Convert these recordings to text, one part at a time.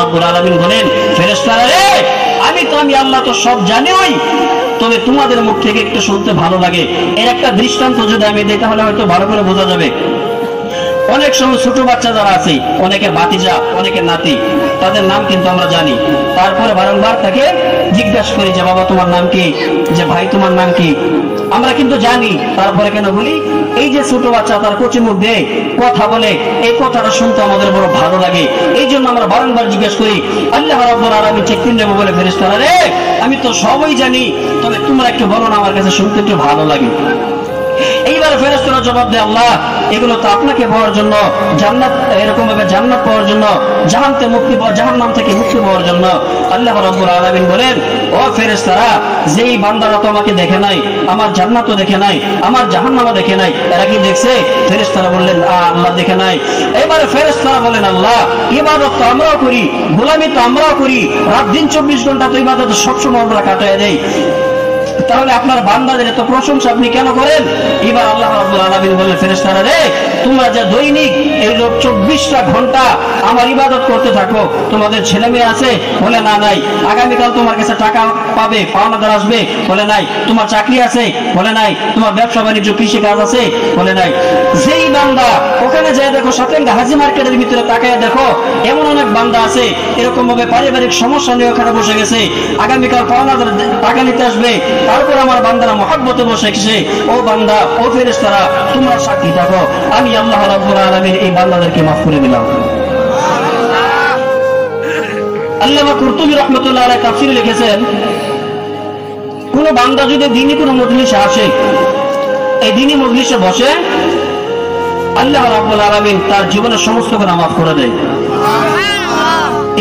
রাব্বুল আলামিন বলেন, ফেরেশতারা রে, আমি আল্লাহ তো সব জানিই, তবে তোমাদের মুখ থেকে একটু শুনতে ভালো লাগে। এর একটা দৃষ্টান্ত যদি আমি দিই তাহলে হয়তো ভালো করে বোঝা যাবে। অনেক সময় ছোট বাচ্চা যারা আছে, অনেকের ভাতিজা, অনেকের নাতি, তাদের নাম কিন্তু আমরা জানি। তারপরে বারংবার তাকে জিজ্ঞাসা করি যে বাবা তোমার নাম কি, যে ভাই তোমার নাম কি। আমরা কিন্তু জানি, তারপরে কেন বলি? এই যে ছোট বাচ্চা তার কচি মুখ দিয়ে কথা বলে, এই কথাটা শুনতে আমাদের বড় ভালো লাগে। এই জন্য আমরা বারংবার জিজ্ঞাসা করি। আল্লাহ রাব্বুল আলামিন চেক করে নেবো বলে, ফেরেশতারা রে, আমি তো সবই জানি, তবে তোমরা একটু বলো না, আমার কাছে শুনতে একটু ভালো লাগে। এইবার ফেরেশতারা জবাব দেয়, আল্লাহ এগুলো তো আপনাকে পাওয়ার জন্য, জান্নাত এরকম ভাবে জান্নাত পাওয়ার জন্য, জাহান্নাম থেকে মুক্তি পাওয়ার জন্য। আল্লাহ রাব্বুল আলামিন বলেন, ও ফেরেশতারা, যেই বান্দারা তো আমাকে দেখে নাই, আমার জান্নাতও দেখে নাই, আমার জাহান্নামও দেখে নাই, এরা কি দেখছে? ফেরেশতারা বললেন, আল্লাহ দেখে নাই। এবারে ফেরেশতারা বলেন, আল্লাহ ইবাদত তো আমরাও করি, গোলামি তো আমরাও করি, রাত দিন 24 ঘন্টা তো ইবাদত সবসময় আমরা কাটায় দেই, তাহলে আপনার বান্দাদের এত প্রশংসা আপনি কেন করেন? এবার আল্লাহ রাব্বুল আলামিন বলেন, ফেরেশতারা রে, তোমরা যে দৈনিক এই 24টা ঘন্টা আমার ইবাদত করতে থাকো, তোমাদের ছেলে মেয়ে আছে? বলে না, নাই। আগামীকাল তোমার কাছে টাকা পাবে, পাওনাদার আসবে? বলে নাই। তোমার চাকরি আছে? বলে নাই। তোমার ব্যবসা বাণিজ্য কৃষি কাজ আছে? বলে নাই। যেই বান্দা ওখানে যায় দেখো, সাতেঙ্গা হাজি মার্কেটের ভিতরে তাকায় দেখো, এমন অনেক বান্দা আছে এরকম ভাবে পারিবারিক সমস্যা নিয়ে ওখানে বসে গেছে, আগামীকাল পাওনাদার টাকা নিতে আসবে, তারপর আমার বান্দারা মহব্বতে বসে গেছে। ও বান্দা, ও ফেরেশতারা, তোমরা সাক্ষী থাকো, আমি আল্লাহ রাব্বুল আলামিন এই বান্দাদেরকে মাফ করে দিলাম। আল্লামা কুরতুবী রাহমাতুল্লাহ আলাইহি তাফসীরে লিখেছেন, কোন বান্দা যদি দ্বীনি কোন মজলিসে আসে, এই দ্বীনি মজলিসে বসে, আল্লাহ রাব্বুল আলামিন তার জীবনের সমস্ত গুনাহ মাফ করে দেয়।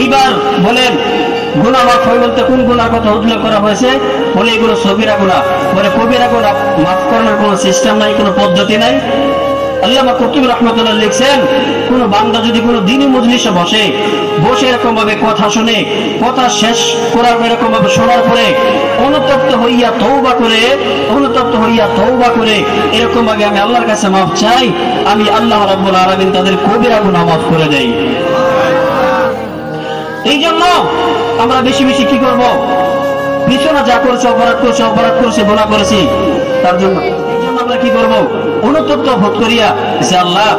এইবার বলেন, গুনাহ মাফ হয় বলতে কোন গুনার কথা উল্লেখ করা হয়েছে? বলে এগুলো সগীরা গুনাহ। বলে কবিরা গুনাহ মাফ করার কোনো সিস্টেম নাই, কোনো পদ্ধতি নাই। আল্লামা কুরতুবী রাহমাতুল্লাহ লিখছেন, কোন বান্দা যদি কোনো দ্বীনি মজলিসে বসে এরকম ভাবে কথা শুনে, কথা শেষ করার এরকম ভাবে শোনার পরে অনুতপ্ত হইয়া তওবা করে এরকম ভাবে আমি আল্লাহর কাছে মাফ চাই, আমি আল্লাহ রাব্বুল আলামিন তাদের কবিরা গুনাহ মাফ করে দেই। এই জন্য আমরা বেশি বেশি কি করব? পিছনে যা করছে, অপরাধ করছে, গুনাহ করেছি, তার জন্য আমরা কি করবো? অনুতপ্ত বোধ করিয়া যে আল্লাহ,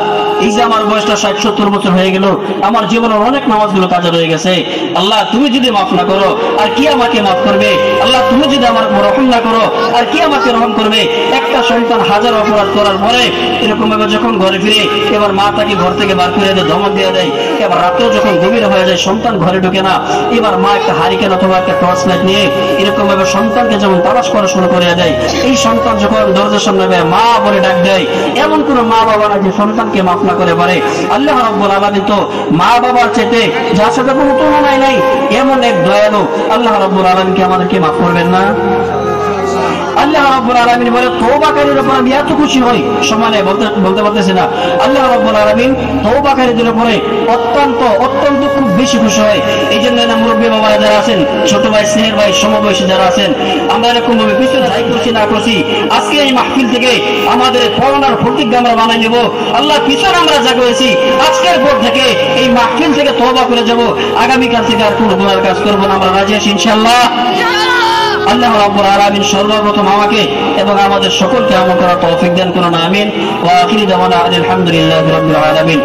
এই যে আমার বয়সটা 60-70 বছর হয়ে গেল, আমার জীবনের অনেক নামাজগুলো কাজে রয়ে গেছে, আল্লাহ তুমি যদি মাফ না করো আর কি আমাকে মাফ করবে? আল্লাহ তুমি যদি আমার রহম না করো আর কি আমাকে রহম করবে? একটা সন্তান হাজার অপরাধ করার পরে এরকম ভাবে যখন ঘরে ফিরে, এবার মা তাকে ঘর থেকে বার করে দেয়, ধমক দিয়ে দেয়। এবার রাতেও যখন গভীর হয়ে যায়, সন্তান ঘরে ঢোকে না, এবার মা একটা হারিকেন অথবা একটা টর্চ লাইট নিয়ে এরকম ভাবে সন্তানকে যেমন তালাশ করা শুরু করে দেয়। এই সন্তান যখন দরজার সামনে মা বলে ডাক দেয়, এমন কোন মা বাবা না যে সন্তানকে মাফ না করে পারে। আল্লাহ রাব্বুল আলামিন তো মা বাবার চেয়ে যার সাথে কোনো তুলনাই নাই, এমন এক দয়ালু। আল্লাহ রাব্বুল আলামিন কি আমাদেরকে মাফ করবেন না? আল্লাহ রাব্বুল আলামিন বলে, তওবাকারীর উপর আমি এত খুশি হই, সমানে বলতে পারতেছি না। আল্লাহ রাব্বুল আলামিন তওবাকারীদের উপরে অত্যন্ত খুব বেশি খুশি হয়। এই জন্য না মুরব্বী বাবারা যারা আছেন, ছোট ভাই, স্নেহের ভাই, সমবয়সী যারা আছেন, আমরা এরকম ভাবে পিছনে যাই করছি না করছি, আজকে এই মাহফিল থেকে আমাদের করোনার প্রতিজ্ঞা আমরা বানাই নেব। আল্লাহ পিছনে আমরা যা করেছি, আজকের পর থেকে এই মাহফিল থেকে তওবা করে যাব, আগামীকাল থেকে আর কোনো গুনার কাজ করবো না। আমরা রাজি আছি ইনশাআল্লাহ। আল্লাহ রাব্বুল আলামিন সর্বপ্রথম আমাকে এবং আমাদের সকলকে আমল করার তৌফিক দান করুন, আমিন। ওয়া আখিরু দাওয়ানা আলহামদুলিল্লাহি রাব্বিল আলামিন।